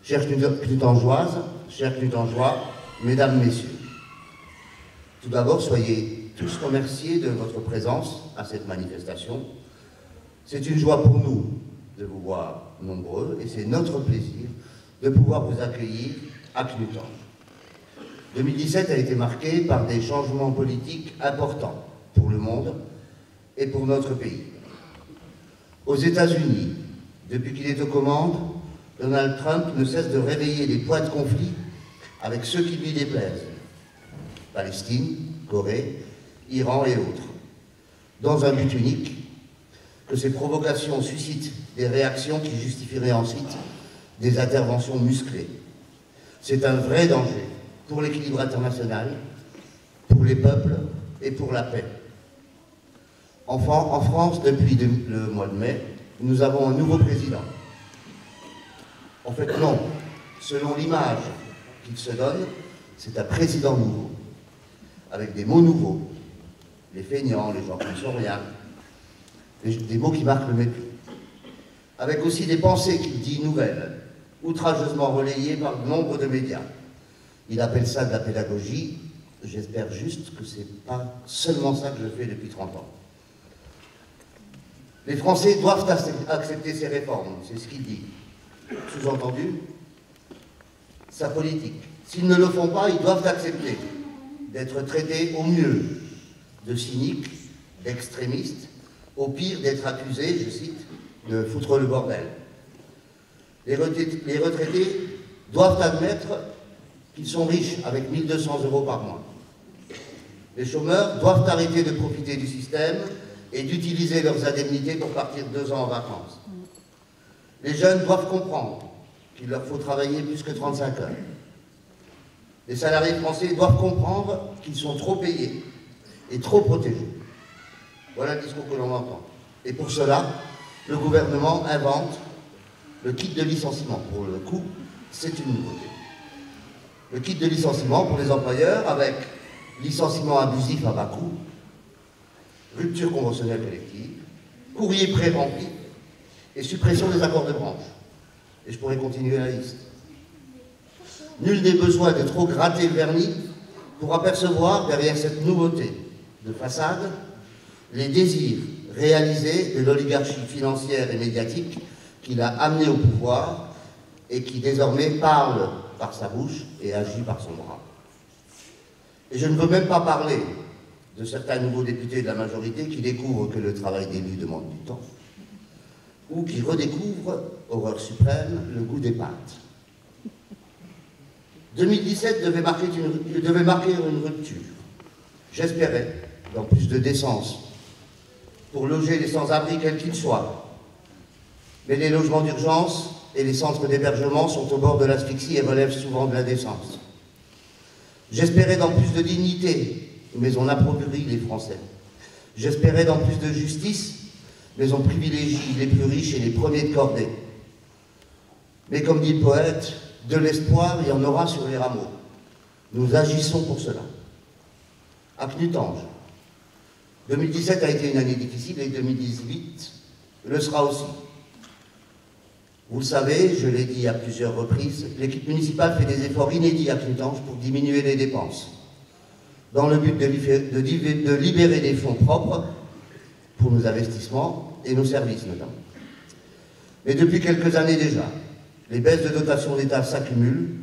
Chers Clutangeoises, chers Clutangeois, mesdames, messieurs, tout d'abord, soyez tous remerciés de votre présence à cette manifestation. C'est une joie pour nous de vous voir nombreux et c'est notre plaisir de pouvoir vous accueillir à Clutange. 2017 a été marqué par des changements politiques importants pour le monde et pour notre pays. Aux États-Unis, depuis qu'il est aux commandes, Donald Trump ne cesse de réveiller les poids de conflit avec ceux qui lui déplaisent. Palestine, Corée, Iran et autres. Dans un but unique, que ces provocations suscitent des réactions qui justifieraient ensuite des interventions musclées. C'est un vrai danger pour l'équilibre international, pour les peuples et pour la paix. En France, depuis le mois de mai, nous avons un nouveau président. En fait, non. Selon l'image qu'il se donne, c'est un président nouveau, avec des mots nouveaux, les feignants, les gens qui ne sont rien, des mots qui marquent le mépris, avec aussi des pensées qu'il dit nouvelles, outrageusement relayées par nombre de médias. Il appelle ça de la pédagogie. J'espère juste que ce n'est pas seulement ça que je fais depuis 30 ans. Les Français doivent accepter ces réformes, c'est ce qu'il dit. Sous-entendu, sa politique. S'ils ne le font pas, ils doivent accepter d'être traités au mieux de cyniques, d'extrémistes, au pire d'être accusés, je cite, de foutre le bordel. Les retraités doivent admettre qu'ils sont riches avec 1 200 € par mois. Les chômeurs doivent arrêter de profiter du système et d'utiliser leurs indemnités pour partir 2 ans en vacances. Les jeunes doivent comprendre qu'il leur faut travailler plus que 35 heures. Les salariés français doivent comprendre qu'ils sont trop payés et trop protégés. Voilà le discours que l'on entend. Et pour cela, le gouvernement invente le kit de licenciement. Pour le coup, c'est une nouveauté. Le kit de licenciement pour les employeurs avec licenciement abusif à bas coût, rupture conventionnelle collective, courrier pré-rempli et suppression des accords de branche. Et je pourrais continuer la liste. Nul n'est besoin de trop gratter le vernis pour apercevoir derrière cette nouveauté de façade les désirs réalisés de l'oligarchie financière et médiatique qui l'a amené au pouvoir et qui désormais parle par sa bouche et agit par son bras. Et je ne veux même pas parler de certains nouveaux députés de la majorité qui découvrent que le travail d'élu demande du temps ou qui redécouvrent, horreur suprême, le goût des pâtes. 2017 devait marquer une rupture. J'espérais, dans plus de décence, pour loger les sans-abri quels qu'ils soient. Mais les logements d'urgence et les centres d'hébergement sont au bord de l'asphyxie et relèvent souvent de l'indécence. J'espérais dans plus de dignité, mais on appauvrit les Français. J'espérais dans plus de justice, mais on privilégie les plus riches et les premiers de cordée. Mais comme dit le poète, de l'espoir, il y en aura sur les rameaux. Nous agissons pour cela. À Clutange, 2017 a été une année difficile et 2018 le sera aussi. Vous le savez, je l'ai dit à plusieurs reprises, l'équipe municipale fait des efforts inédits à Clutange pour diminuer les dépenses, dans le but de libérer des fonds propres pour nos investissements et nos services notamment. Mais depuis quelques années déjà, les baisses de dotation d'État s'accumulent,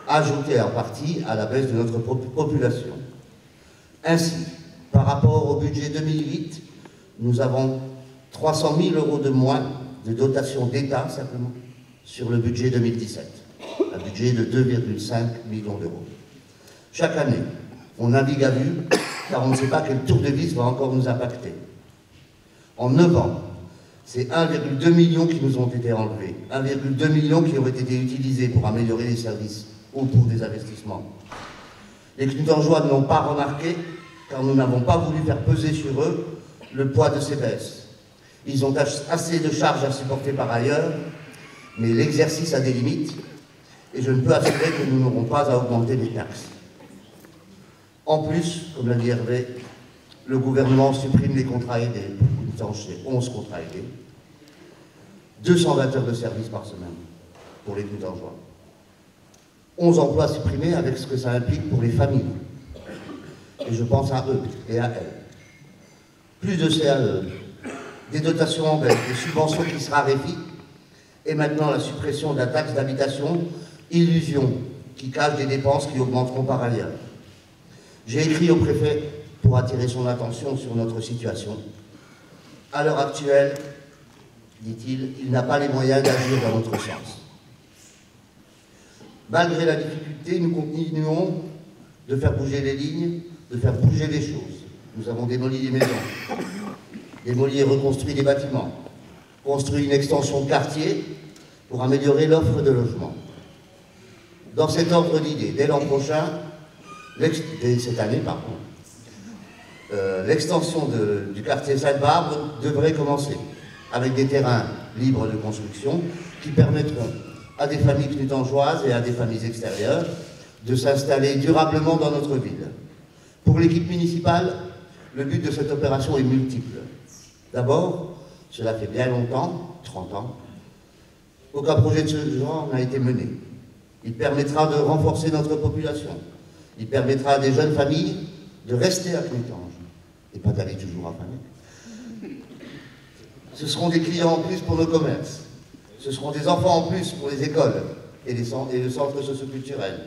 ajoutées en partie à la baisse de notre population. Ainsi, par rapport au budget 2008, nous avons 300 000 € de moins de dotation d'État simplement sur le budget 2017, un budget de 2,5 millions d'euros. Chaque année, on navigue à vue, car on ne sait pas quel tour de vis va encore nous impacter. En 9 ans, c'est 1,2 million qui nous ont été enlevés, 1,2 million qui auraient été utilisés pour améliorer les services ou pour des investissements. Les Clutangeois ne l'ont pas remarqué, car nous n'avons pas voulu faire peser sur eux le poids de ces baisses. Ils ont assez de charges à supporter par ailleurs, mais l'exercice a des limites, et je ne peux assurer que nous n'aurons pas à augmenter les taxes. En plus, comme l'a dit Hervé, le gouvernement supprime les contrats aidés. Clutange, c'est 11 contrats aidés, 220 heures de service par semaine pour les Clutangeois. 11 emplois supprimés avec ce que ça implique pour les familles. Et je pense à eux et à elles. Plus de CAE, des dotations en baisse, des subventions qui se raréfient, et maintenant la suppression de la taxe d'habitation, illusion qui cache des dépenses qui augmenteront par ailleurs. J'ai écrit au préfet pour attirer son attention sur notre situation. À l'heure actuelle, dit-il, il n'a pas les moyens d'agir dans notre sens. Malgré la difficulté, nous continuons de faire bouger les lignes, de faire bouger les choses. Nous avons démoli des maisons, démoli et reconstruit des bâtiments, construit une extension de quartier pour améliorer l'offre de logement. Dans cet ordre d'idées, dès l'an prochain, dès cette année, pardon, l'extension du quartier Sainte-Barbe devrait commencer avec des terrains libres de construction qui permettront à des familles knutangeoises et à des familles extérieures de s'installer durablement dans notre ville. Pour l'équipe municipale, le but de cette opération est multiple. D'abord, cela fait bien longtemps, 30 ans, aucun projet de ce genre n'a été mené. Il permettra de renforcer notre population. Il permettra à des jeunes familles de rester à Knutange et pas d'aller toujours à Fanec. Ce seront des clients en plus pour nos commerces. Ce seront des enfants en plus pour les écoles et le centre socioculturel.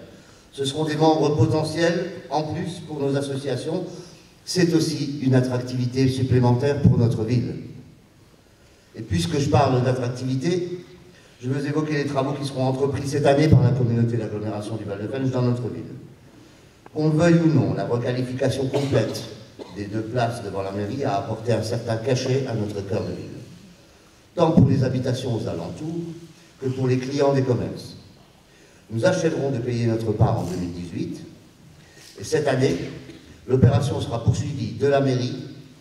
Ce seront des membres potentiels en plus pour nos associations. C'est aussi une attractivité supplémentaire pour notre ville. Et puisque je parle d'attractivité, je veux évoquer les travaux qui seront entrepris cette année par la communauté d'agglomération du Val-de-Fensch dans notre ville. Qu'on le veuille ou non, la requalification complète des 2 places devant la mairie a apporté un certain cachet à notre cœur de ville, tant pour les habitations aux alentours que pour les clients des commerces. Nous achèverons de payer notre part en 2018, et cette année, l'opération sera poursuivie de la mairie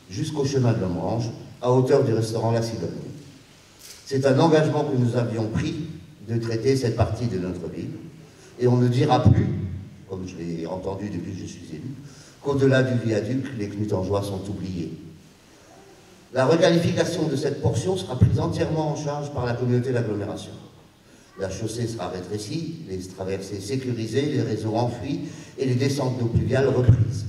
jusqu'au chemin de l'Ombrange, à hauteur du restaurant La Cigogne. C'est un engagement que nous avions pris de traiter cette partie de notre ville, et on ne dira plus, comme je l'ai entendu depuis que je suis élu, qu'au-delà du viaduc, les Knutangeois sont oubliés. La requalification de cette portion sera prise entièrement en charge par la communauté d'agglomération. La chaussée sera rétrécie, les traversées sécurisées, les réseaux enfouis et les descentes d'eau pluviale reprises.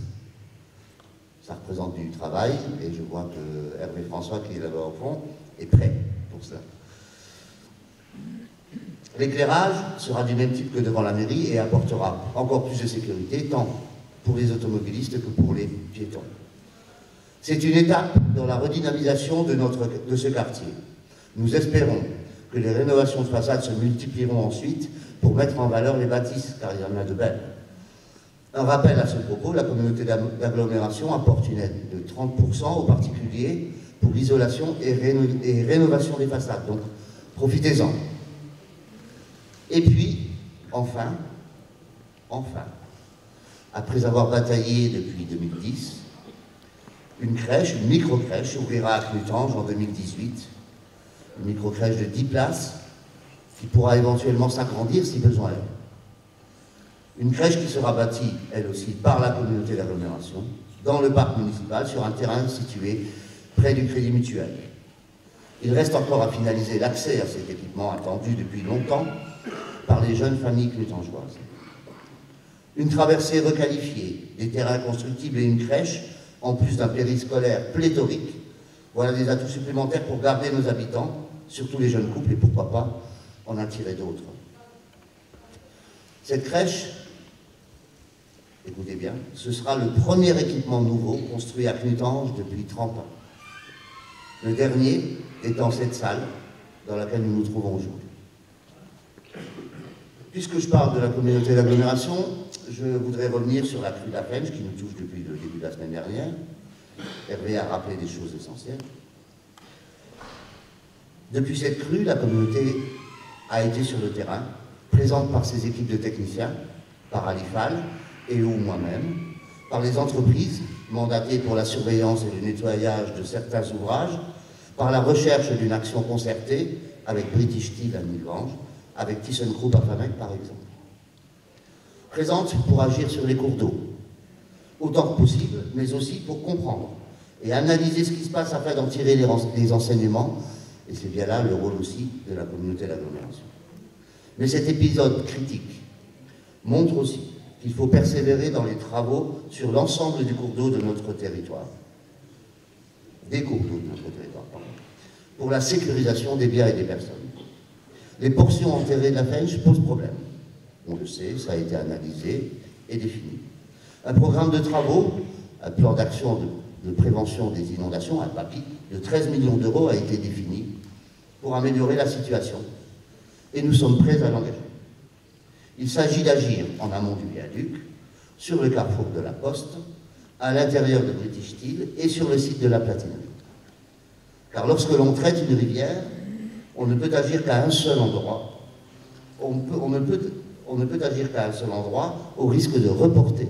Ça représente du travail, et je vois que Hervé François, qui est là-bas au fond, est prêt pour cela. L'éclairage sera du même type que devant la mairie et apportera encore plus de sécurité, tant pour les automobilistes que pour les piétons. C'est une étape dans la redynamisation de ce quartier. Nous espérons que les rénovations de façade se multiplieront ensuite pour mettre en valeur les bâtisses, car il y en a de belles. Un rappel à ce propos, la communauté d'agglomération apporte une aide de 30% aux particuliers pour l'isolation et rénovation des façades. Donc, profitez-en. Et puis, enfin, après avoir bataillé depuis 2010, une crèche, une micro-crèche, ouvrira à Knutange en 2018. Une micro-crèche de 10 places qui pourra éventuellement s'agrandir si besoin est. Une crèche qui sera bâtie, elle aussi, par la communauté d'agglomération, dans le parc municipal, sur un terrain situé près du Crédit Mutuel. Il reste encore à finaliser l'accès à cet équipement attendu depuis longtemps par les jeunes familles knutangeoises. Une traversée requalifiée, des terrains constructibles et une crèche, en plus d'un périscolaire pléthorique, voilà des atouts supplémentaires pour garder nos habitants, surtout les jeunes couples, et pourquoi pas en attirer d'autres. Cette crèche, écoutez bien, ce sera le premier équipement nouveau construit à Knutange depuis 30 ans. Le dernier étant cette salle dans laquelle nous nous trouvons aujourd'hui. Puisque je parle de la communauté d'agglomération, je voudrais revenir sur la crue de la Fensch qui nous touche depuis le début de la semaine dernière. Hervé a rappelé des choses essentielles. Depuis cette crue, la communauté a été sur le terrain, présente par ses équipes de techniciens, par Alifal et ou moi-même, par les entreprises mandatées pour la surveillance et le nettoyage de certains ouvrages, par la recherche d'une action concertée avec British Steel à Nilvange, avec ThyssenKrupp à Fanec par exemple. Présente pour agir sur les cours d'eau, autant que possible, mais aussi pour comprendre et analyser ce qui se passe afin d'en tirer les enseignements, et c'est bien là le rôle aussi de la communauté d'agglomération. Mais cet épisode critique montre aussi qu'il faut persévérer dans les travaux sur l'ensemble des cours d'eau de notre territoire. Des cours d'eau de notre territoire, pardon, pour la sécurisation des biens et des personnes. Les portions enterrées de la Fensch posent problème. On le sait, ça a été analysé et défini. Un programme de travaux, un plan d'action de prévention des inondations, un PAPI, de 13 millions d'euros a été défini pour améliorer la situation. Et nous sommes prêts à l'engager. Il s'agit d'agir en amont du viaduc, sur le carrefour de la Poste, à l'intérieur de British Steel et sur le site de la Platinerie. Car lorsque l'on traite une rivière, on ne peut agir qu'à un seul endroit. On ne peut agir qu'à un seul endroit au risque de reporter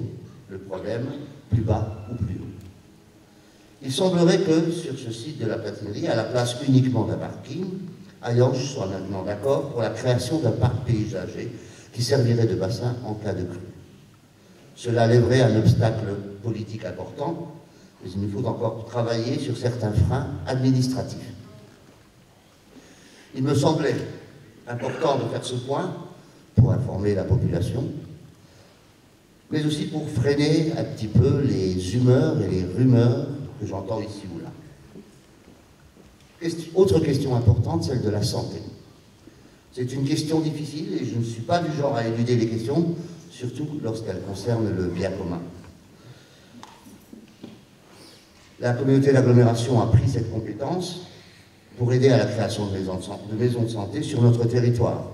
le problème plus bas ou plus haut. Il semblerait que sur ce site de la Platinerie, à la place uniquement d'un parking, Hayange soit maintenant d'accord pour la création d'un parc paysager qui servirait de bassin en cas de crue. Cela lèverait un obstacle politique important, mais il nous faut encore travailler sur certains freins administratifs. Il me semblait important de faire ce point pour informer la population, mais aussi pour freiner un petit peu les humeurs et les rumeurs que j'entends ici ou là. Autre question importante, celle de la santé. C'est une question difficile et je ne suis pas du genre à éluder les questions, surtout lorsqu'elles concernent le bien commun. La communauté d'agglomération a pris cette compétence pour aider à la création de maisons de santé sur notre territoire.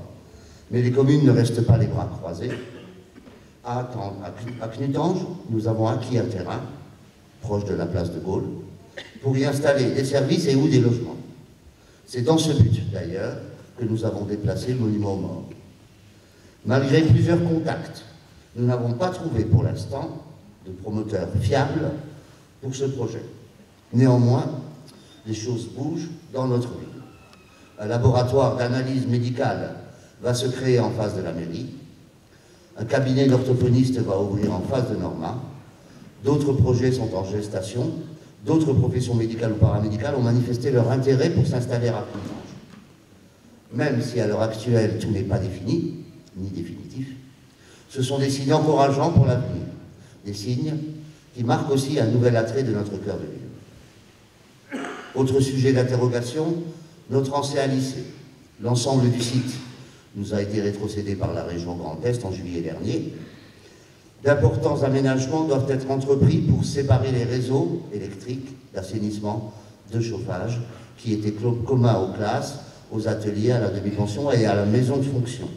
Mais les communes ne restent pas les bras croisés. À Knutange, nous avons acquis un terrain, proche de la place de Gaulle, pour y installer des services et ou des logements. C'est dans ce but, d'ailleurs, que nous avons déplacé le monument aux morts. Malgré plusieurs contacts, nous n'avons pas trouvé pour l'instant de promoteur fiable pour ce projet. Néanmoins, les choses bougent dans notre ville. Un laboratoire d'analyse médicale va se créer en face de la mairie. Un cabinet d'orthophonistes va ouvrir en face de Norma. D'autres projets sont en gestation. D'autres professions médicales ou paramédicales ont manifesté leur intérêt pour s'installer à Knutange. Même si à l'heure actuelle tout n'est pas défini, ni définitif, ce sont des signes encourageants pour l'avenir. Des signes qui marquent aussi un nouvel attrait de notre cœur de ville. Autre sujet d'interrogation, notre ancien lycée. L'ensemble du site nous a été rétrocédé par la région Grand Est en juillet dernier. D'importants aménagements doivent être entrepris pour séparer les réseaux électriques, d'assainissement, de chauffage, qui étaient communs aux classes, aux ateliers, à la demi-pension et à la maison de fonction.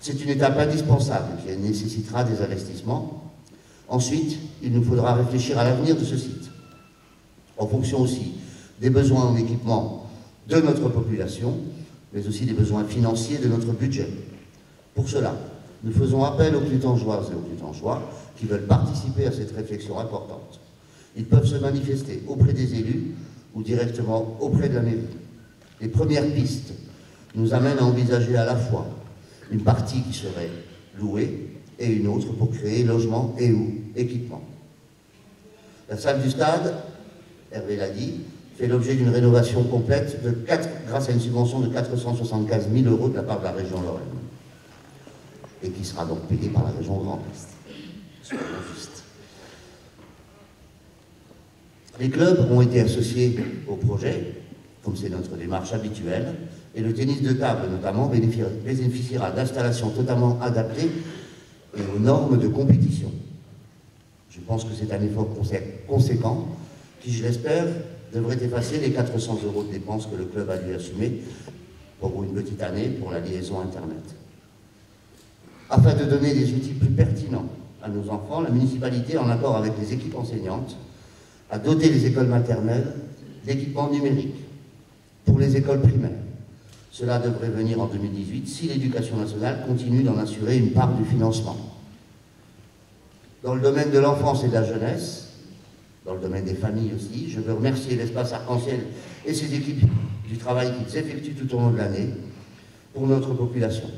C'est une étape indispensable qui nécessitera des investissements. Ensuite, il nous faudra réfléchir à l'avenir de ce site, en fonction aussi des besoins en équipement de notre population, mais aussi des besoins financiers de notre budget. Pour cela, nous faisons appel aux Knutangeoises et aux Knutangeois qui veulent participer à cette réflexion importante. Ils peuvent se manifester auprès des élus ou directement auprès de la mairie. Les premières pistes nous amènent à envisager à la fois une partie qui serait louée et une autre pour créer logement et ou équipement. La salle du stade, Hervé l'a dit, fait l'objet d'une rénovation complète grâce à une subvention de 475 000 € de la part de la région Lorraine, et qui sera donc payée par la région Grand Est. Les clubs ont été associés au projet, comme c'est notre démarche habituelle, et le tennis de table notamment bénéficiera d'installations totalement adaptées et aux normes de compétition. Je pense que c'est un effort conséquent qui, je l'espère, devrait effacer les 400 € de dépenses que le club a dû assumer pour une petite année pour la liaison Internet. Afin de donner des outils plus pertinents à nos enfants, la municipalité, en accord avec les équipes enseignantes, a doté les écoles maternelles d'équipements numériques pour les écoles primaires. Cela devrait venir en 2018 si l'Éducation nationale continue d'en assurer une part du financement. Dans le domaine de l'enfance et de la jeunesse, dans le domaine des familles aussi, je veux remercier l'Espace Arc-en-Ciel et ses équipes du travail qu'ils effectuent tout au long de l'année pour notre population.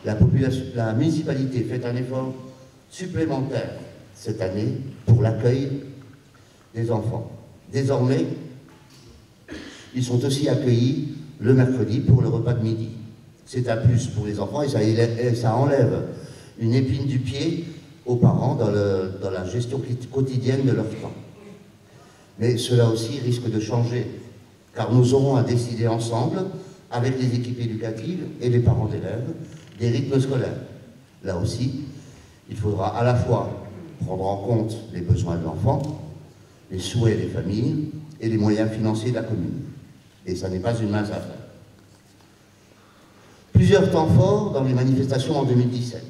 La municipalité fait un effort supplémentaire cette année pour l'accueil des enfants. Désormais, ils sont aussi accueillis le mercredi pour le repas de midi. C'est un plus pour les enfants et ça enlève une épine du pied aux parents dans la gestion quotidienne de leur temps. Mais cela aussi risque de changer, car nous aurons à décider ensemble, avec les équipes éducatives et les parents d'élèves, des rythmes scolaires. Là aussi, il faudra à la fois prendre en compte les besoins de l'enfant, les souhaits des familles et les moyens financiers de la commune. Et ça n'est pas une mince affaire. Plusieurs temps forts dans les manifestations en 2017.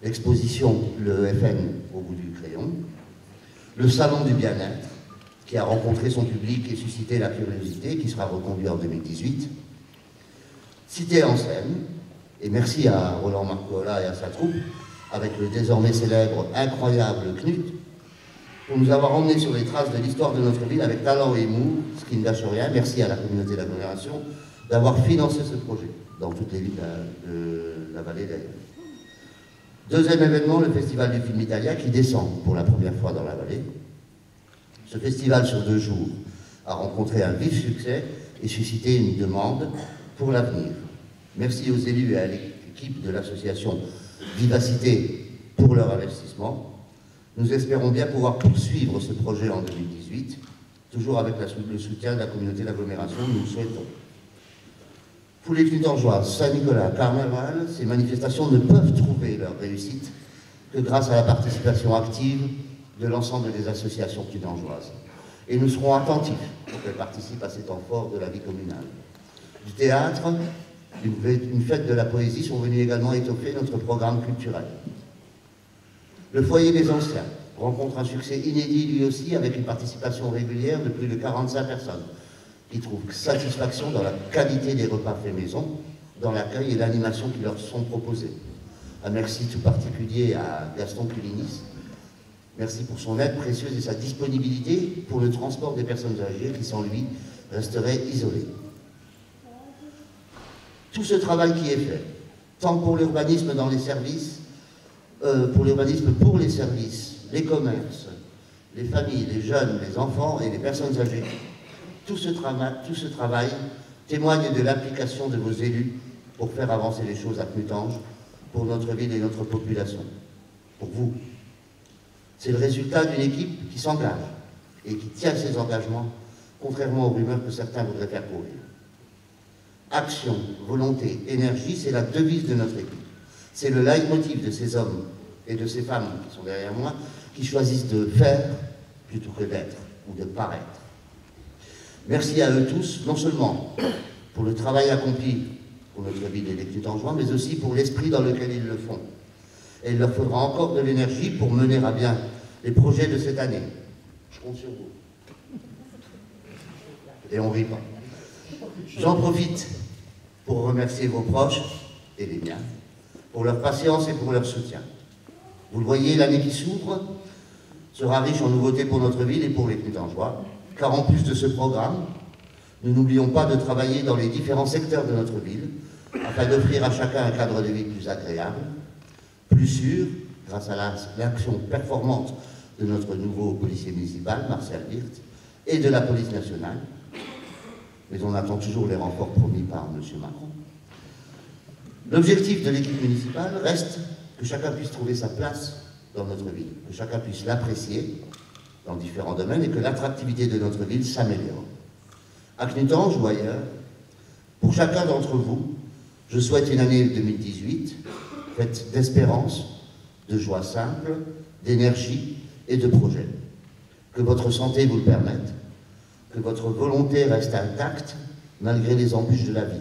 L'exposition Le FN au bout du crayon, le salon du bien-être, qui a rencontré son public et suscité la curiosité, qui sera reconduit en 2018, Cité en scène, et merci à Roland Marcola et à sa troupe, avec le désormais célèbre Incroyable Knut, pour nous avoir emmenés sur les traces de l'histoire de notre ville avec talent et humour, ce qui ne gâche rien. Merci à la communauté d'agglomération d'avoir financé ce projet, dans toutes les villes de la vallée d'ailleurs. Deuxième événement, le Festival du film italien qui descend pour la première fois dans la vallée. Ce festival sur 2 jours a rencontré un vif succès et suscité une demande pour l'avenir. Merci aux élus et à l'équipe de l'association Vivacité pour leur investissement. Nous espérons bien pouvoir poursuivre ce projet en 2018, toujours avec le soutien de la communauté d'agglomération, nous le souhaitons. Pour les Clutangeois, Saint-Nicolas, Carnaval, ces manifestations ne peuvent trouver leur réussite que grâce à la participation active de l'ensemble des associations clutangeoises. Et nous serons attentifs pour qu'elles participent à ces temps forts de la vie communale. Du théâtre, une fête de la poésie sont venus également étoffer notre programme culturel. Le foyer des anciens rencontre un succès inédit lui aussi avec une participation régulière de plus de 45 personnes qui trouvent satisfaction dans la qualité des repas faits maison, dans l'accueil et l'animation qui leur sont proposés. Un merci tout particulier à Gaston Culinis. Merci pour son aide précieuse et sa disponibilité pour le transport des personnes âgées qui sans lui resteraient isolées. Tout ce travail qui est fait, tant pour l'urbanisme dans les services, pour les services, les commerces, les familles, les jeunes, les enfants et les personnes âgées, tout ce travail témoigne de l'implication de vos élus pour faire avancer les choses à Clutange, pour notre ville et notre population, pour vous. C'est le résultat d'une équipe qui s'engage et qui tient ses engagements, contrairement aux rumeurs que certains voudraient faire courir. Action, volonté, énergie, c'est la devise de notre équipe. C'est le leitmotiv de ces hommes et de ces femmes qui sont derrière moi, qui choisissent de faire plutôt que d'être ou de paraître. Merci à eux tous, non seulement pour le travail accompli pour notre ville et les Clutangeois, mais aussi pour l'esprit dans lequel ils le font. Et il leur faudra encore de l'énergie pour mener à bien les projets de cette année. Je compte sur vous. Et on rit pas. J'en profite pour remercier vos proches et les miens pour leur patience et pour leur soutien. Vous le voyez, l'année qui s'ouvre sera riche en nouveautés pour notre ville et pour les Clutangeois, car en plus de ce programme, nous n'oublions pas de travailler dans les différents secteurs de notre ville afin d'offrir à chacun un cadre de vie plus agréable, plus sûr, grâce à l'action performante de notre nouveau policier municipal, Marcel Wirth, et de la police nationale. Mais on attend toujours les renforts promis par M. Macron. L'objectif de l'équipe municipale reste que chacun puisse trouver sa place dans notre ville, que chacun puisse l'apprécier dans différents domaines et que l'attractivité de notre ville s'améliore. À Clutange ou ailleurs, pour chacun d'entre vous, je souhaite une année 2018 faite d'espérance, de joie simple, d'énergie et de projets. Que votre santé vous le permette, que votre volonté reste intacte malgré les embûches de la vie.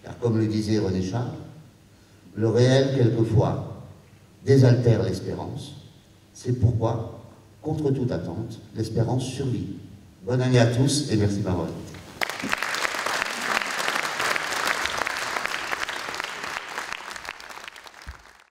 Car comme le disait René Char, le réel, quelquefois, désaltère l'espérance. C'est pourquoi, contre toute attente, l'espérance survit. Bonne année à tous et merci de m'avoir écouté.